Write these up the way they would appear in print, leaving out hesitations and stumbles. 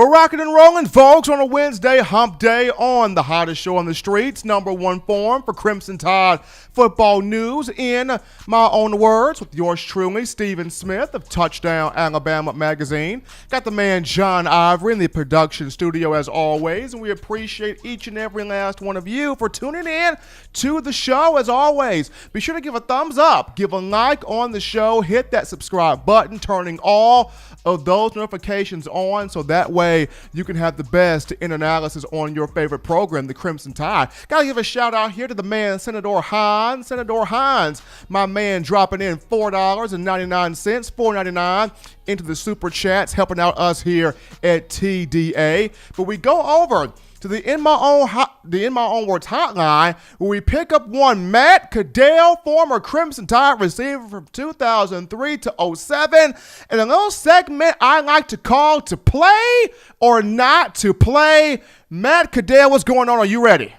We're rocking and rolling, folks, on a Wednesday, hump day, on the hottest show on the streets, number one forum for Crimson Tide football news, in my own words, with yours truly, Stephen Smith of Touchdown Alabama magazine. Got the man John Ivory in the production studio as always, and we appreciate each and every last one of you for tuning in to the show as always. Be sure to give a thumbs up, give a like on the show, hit that subscribe button, turning all of those notifications on so that way you can have the best in analysis on your favorite program, the Crimson Tide. Gotta give a shout out here to the man, Senator Hines, my man, dropping in $4.99, $4.99 into the super chats, helping out us here at TDA. But we go over to the In My Own Words hotline, where we pick up one Matt Caddell, former Crimson Tide receiver from 2003 to 2007, and a little segment I like to call To Play or Not to Play. Matt Caddell, what's going on? Are you ready?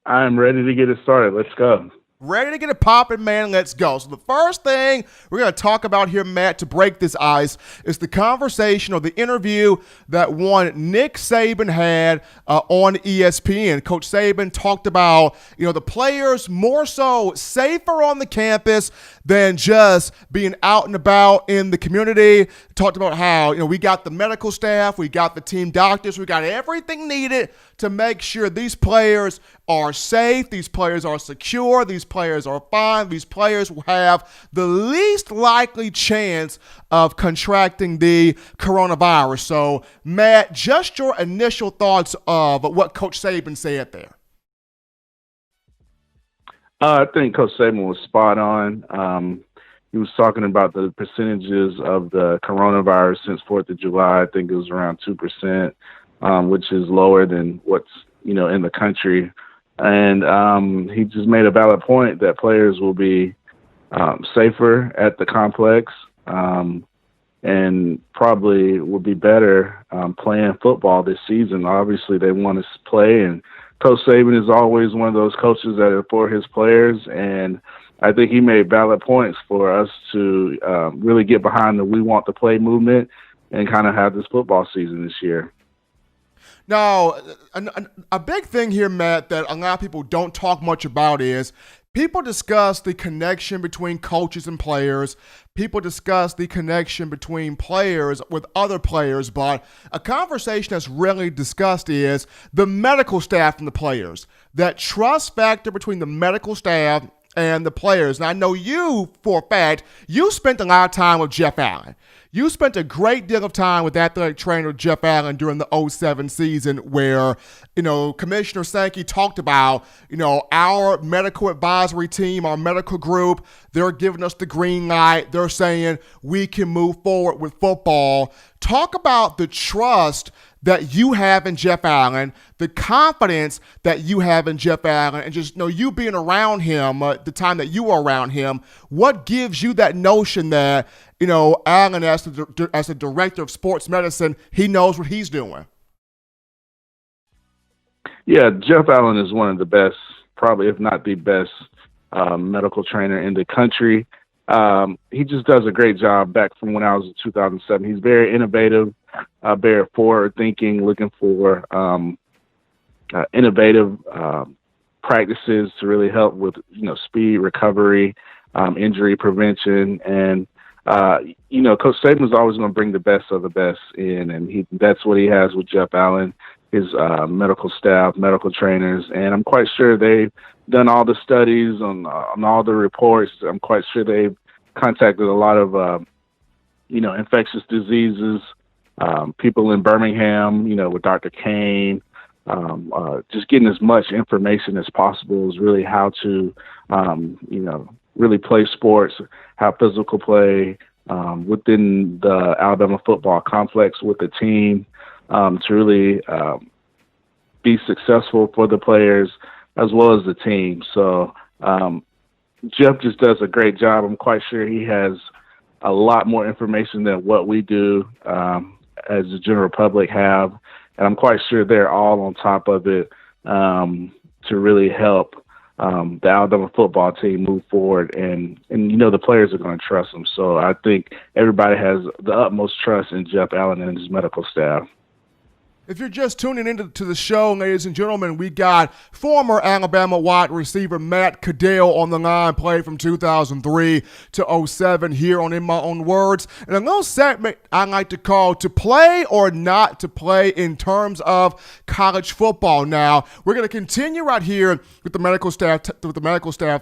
I'm ready to get it started. Let's go. Ready to get it popping, man. Let's go. So the first thing we're going to talk about here, Matt, to break this ice, is the conversation or the interview that one Nick Saban had on ESPN. Coach Saban talked about, the players more so safer on the campus than just being out and about in the community. Talked about how, we got the medical staff, we got the team doctors, we got everything needed to make sure these players are safe, these players are secure, these players are fine, these players will have the least likely chance of contracting the coronavirus. So, Matt, just your initial thoughts of what Coach Saban said there. I think Coach Saban was spot on. He was talking about the percentages of the coronavirus since 4th of July. I think it was around 2%, which is lower than what's, in the country. And he just made a valid point that players will be safer at the complex and probably will be better playing football this season. Obviously, they want to play, and Coach Saban is always one of those coaches that are for his players, and I think he made valid points for us to really get behind the We Want to Play movement and kind of have this football season this year. Now, a big thing here, Matt, that a lot of people don't talk much about is people discuss the connection between coaches and players. People discuss the connection between players with other players, but a conversation that's rarely discussed is the medical staff and the players. That trust factor between the medical staff and the players. And I know you, for a fact, you spent a lot of time with Jeff Allen. You spent a great deal of time with athletic trainer Jeff Allen during the 2007 season where, Commissioner Sankey talked about, our medical advisory team, our medical group, they're giving us the green light. They're saying we can move forward with football. Talk about the trust that you have in Jeff Allen, the confidence that you have in Jeff Allen, and just you being around him, the time that you were around him. What gives you that notion that, Allen, as the director of sports medicine, he knows what he's doing? Yeah, Jeff Allen is one of the best, probably if not the best, medical trainer in the country. He just does a great job back from when I was in 2007. He's very innovative, very forward-thinking, looking for innovative practices to really help with, speed, recovery, injury prevention. And, Coach Saban is always going to bring the best of the best in, and that's what he has with Jeff Allen, his medical staff, medical trainers. And I'm quite sure they've done all the studies on all the reports. I'm quite sure they've contacted a lot of, infectious diseases, people in Birmingham, with Dr. Kane, just getting as much information as possible is really how to, really play sports, how physical play within the Alabama football complex with the team to really be successful for the players as well as the team. So Jeff just does a great job. I'm quite sure he has a lot more information than what we do as the general public have. And I'm quite sure they're all on top of it to really help the Alabama football team move forward, and the players are going to trust him. So I think everybody has the utmost trust in Jeff Allen and his medical staff. If you're just tuning into the show, ladies and gentlemen, we got former Alabama wide receiver Matt Caddell on the line, played from 2003 to 07 here on In My Own Words. And a little segment I like to call To Play or Not to Play in terms of college football. Now, we're going to continue right here with the medical staff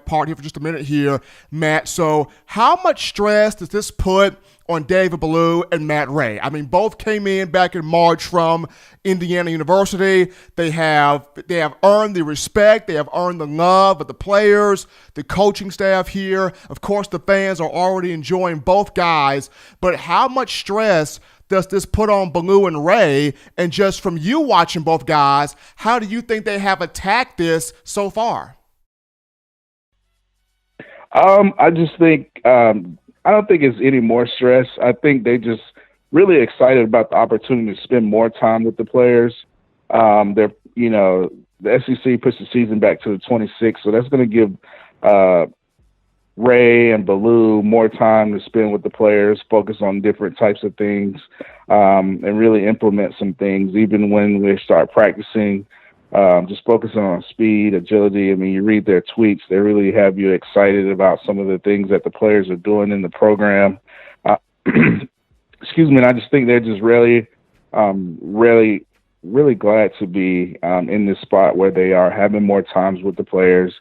part here for just a minute here, Matt. So how much stress does this put on David Ballou and Matt Ray? I mean, both came in back in March from Indiana University. They have earned the respect. They have earned the love of the players, the coaching staff here. Of course, the fans are already enjoying both guys. But how much stress does this put on Ballou and Ray? And just from you watching both guys, how do you think they have attacked this so far? I just think I don't think it's any more stress. I think they just really excited about the opportunity to spend more time with the players. The SEC pushed the season back to the 26th, so that's going to give Ray and Ballou more time to spend with the players, focus on different types of things, and really implement some things, even when we start practicing. Just focusing on speed, agility. I mean, you read their tweets, they really have you excited about some of the things that the players are doing in the program. Excuse me, and I just think they're just really glad to be in this spot where they are, having more times with the players,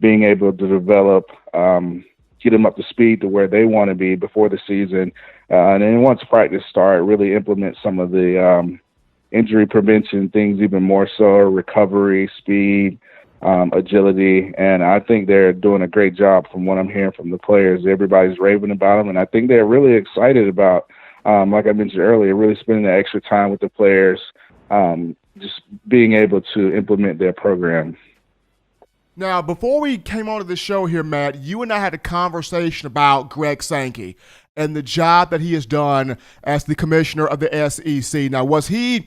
being able to develop, get them up to speed to where they want to be before the season. And then once practice start, really implement some of the injury prevention things even more so, recovery, speed, agility. And I think they're doing a great job from what I'm hearing from the players. Everybody's raving about them, and I think they're really excited about, like I mentioned earlier, really spending the extra time with the players, just being able to implement their program. Now, before we came onto the show here, Matt, you and I had a conversation about Greg Sankey and the job that he has done as the commissioner of the SEC. Now, was he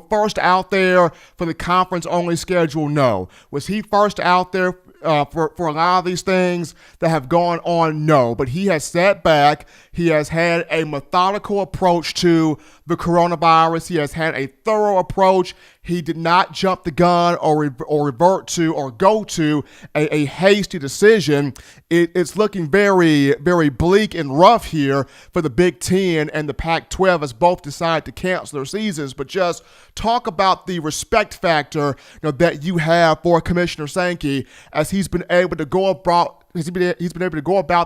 first out there for the conference-only schedule? No. Was he first out there for a lot of these things that have gone on? No. But he has sat back. He has had a methodical approach to the coronavirus. He has had a thorough approach. He did not jump the gun or revert to or go to a hasty decision. It's looking very, very bleak and rough here for the Big Ten and the Pac-12 as both decide to cancel their seasons. But just talk about the respect factor that you have for Commissioner Sankey as he's been able to go about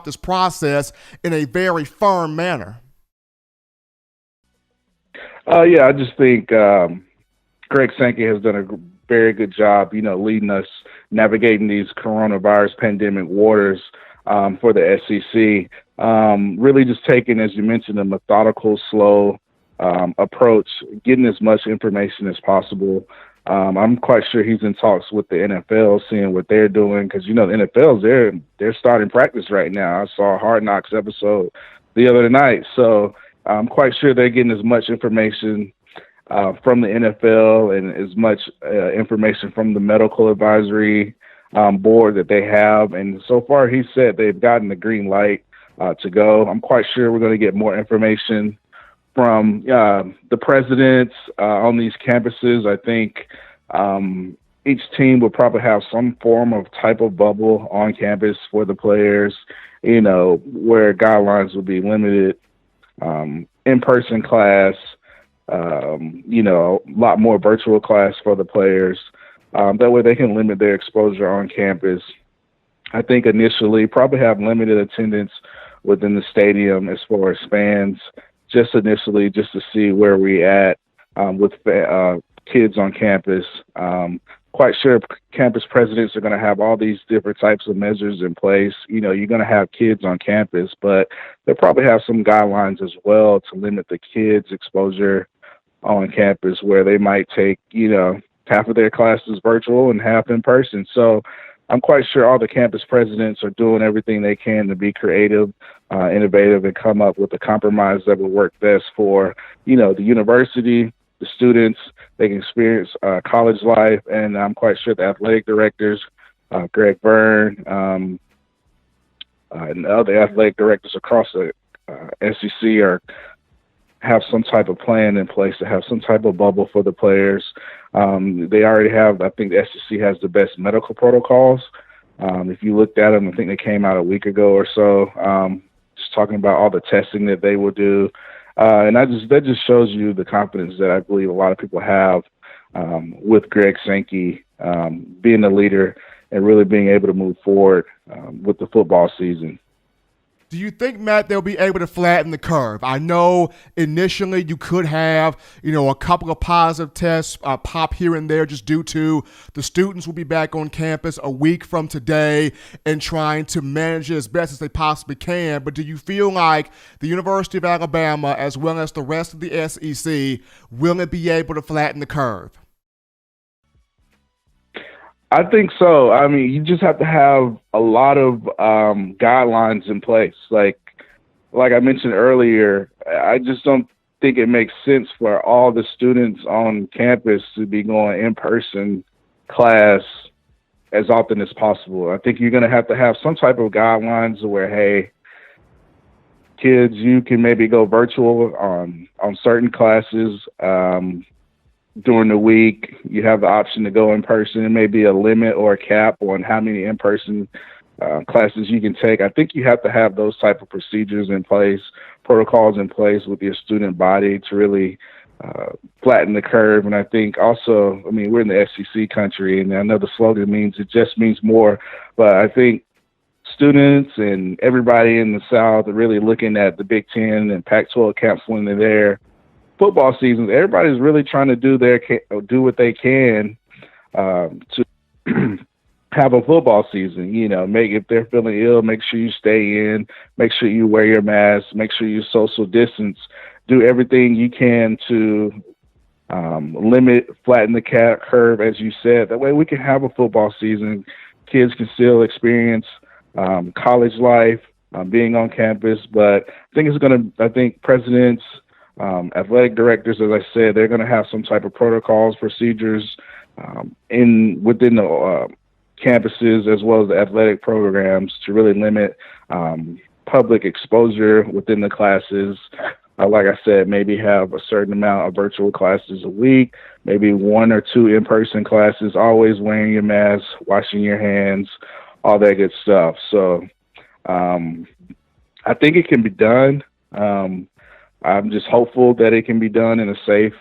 this process in a very firm manner. I just think Greg Sankey has done a very good job, leading us, navigating these coronavirus pandemic waters for the SEC. Really just taking, as you mentioned, a methodical, slow approach, getting as much information as possible. I'm quite sure he's in talks with the NFL, seeing what they're doing, because the NFL's they're starting practice right now. I saw a Hard Knocks episode the other night, so I'm quite sure they're getting as much information from the NFL and as much information from the medical advisory board that they have. And so far, he said they've gotten the green light to go. I'm quite sure we're going to get more information from the presidents on these campuses. I think each team will probably have some form of type of bubble on campus for the players, where guidelines will be limited, in-person class, a lot more virtual class for the players. That way they can limit their exposure on campus. I think initially probably have limited attendance within the stadium as far as fans, just initially, just to see where we at with kids on campus. Quite sure campus presidents are going to have all these different types of measures in place. You're going to have kids on campus, but they'll probably have some guidelines as well to limit the kids' exposure on campus, where they might take, half of their classes virtual and half in person. So I'm quite sure all the campus presidents are doing everything they can to be creative, innovative, and come up with a compromise that will work best for, the university, the students. They can experience college life, and I'm quite sure the athletic directors Greg Byrne, and other athletic directors across the SEC have some type of plan in place to have some type of bubble for the players. They already have, I think the SEC has the best medical protocols. If you looked at them, I think they came out a week ago or so, just talking about all the testing that they will do. And that just shows you the confidence that I believe a lot of people have with Greg Sankey being the leader and really being able to move forward with the football season. Do you think, Matt, they'll be able to flatten the curve? I know initially you could have, a couple of positive tests pop here and there just due to the students will be back on campus a week from today and trying to manage it as best as they possibly can. But do you feel like the University of Alabama, as well as the rest of the SEC, will be able to flatten the curve? I think so. I mean, you just have to have a lot of guidelines in place. Like I mentioned earlier, I just don't think it makes sense for all the students on campus to be going in-person class as often as possible. I think you're going to have some type of guidelines where, hey, kids, you can maybe go virtual on certain classes. During the week, you have the option to go in person. There may be a limit or a cap on how many in-person classes you can take. I think you have to have those type of procedures in place, protocols in place with your student body to really flatten the curve. And I think also, we're in the SEC country, and I know the slogan just means more, but I think students and everybody in the South are really looking at the Big Ten and Pac-12 camps when they're there. Football seasons, everybody's really trying to do what they can to have a football season. If they're feeling ill, make sure you stay in, make sure you wear your mask, make sure you social distance, do everything you can to flatten the curve, as you said. That way we can have a football season. Kids can still experience college life, being on campus, but I think presidents, athletic directors, as I said, they're going to have some type of protocols, procedures within the campuses as well as the athletic programs to really limit public exposure within the classes. Like I said, maybe have a certain amount of virtual classes a week, maybe 1 or 2 in-person classes, always wearing your mask, washing your hands, all that good stuff. So I think it can be done. I'm just hopeful that it can be done in a safe,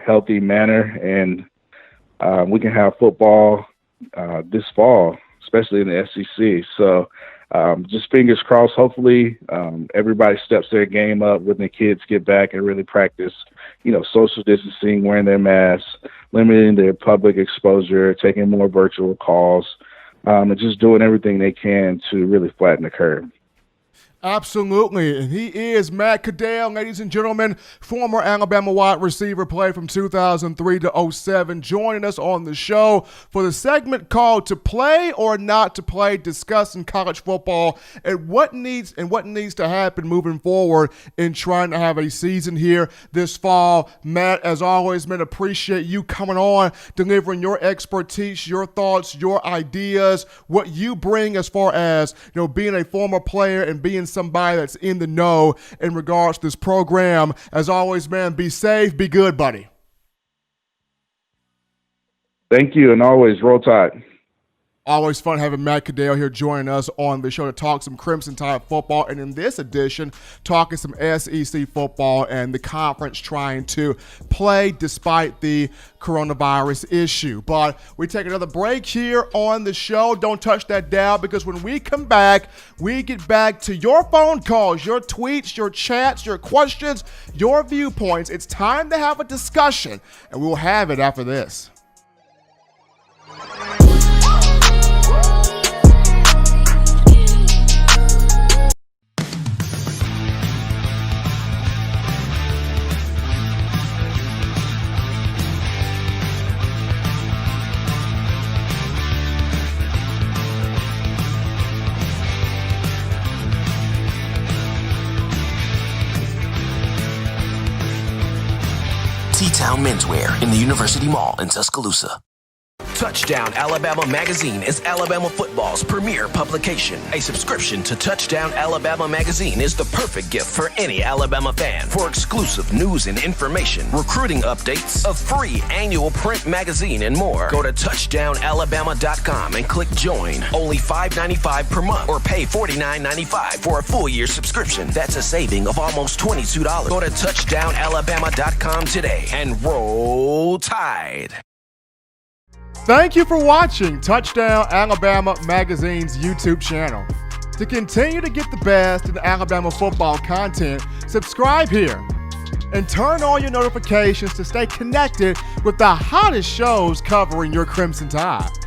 healthy manner, and we can have football this fall, especially in the SEC. So just fingers crossed. Hopefully everybody steps their game up when the kids get back and really practice, social distancing, wearing their masks, limiting their public exposure, taking more virtual calls, and just doing everything they can to really flatten the curve. Absolutely. And he is Matt Caddell, ladies and gentlemen, former Alabama wide receiver, played from 2003 to 07, joining us on the show for the segment called To Play or Not to Play, discussing college football and what needs to happen moving forward in trying to have a season here this fall. Matt, as always, man, appreciate you coming on, delivering your expertise, your thoughts, your ideas, what you bring as far as, being a former player and being somebody that's in the know in regards to this program. As always, man, be safe, be good, buddy. Thank you, and always roll tide. Always fun having Matt Caddell here joining us on the show to talk some Crimson Tide football, and in this edition, talking some SEC football and the conference trying to play despite the coronavirus issue. But we take another break here on the show. Don't touch that dial, because when we come back, we get back to your phone calls, your tweets, your chats, your questions, your viewpoints. It's time to have a discussion, and we'll have it after this. T-Town Menswear in the University Mall in Tuscaloosa. Touchdown Alabama magazine is Alabama football's premier publication. A subscription to Touchdown Alabama magazine is the perfect gift for any Alabama fan. For exclusive news and information, recruiting updates, a free annual print magazine, and more, go to touchdownalabama.com and click join. Only $5.95 per month or pay $49.95 for a full year subscription. That's a saving of almost $22. Go to touchdownalabama.com today and roll Tide. Thank you for watching Touchdown Alabama Magazine's YouTube channel. To continue to get the best in Alabama football content, subscribe here and turn on your notifications to stay connected with the hottest shows covering your Crimson Tide.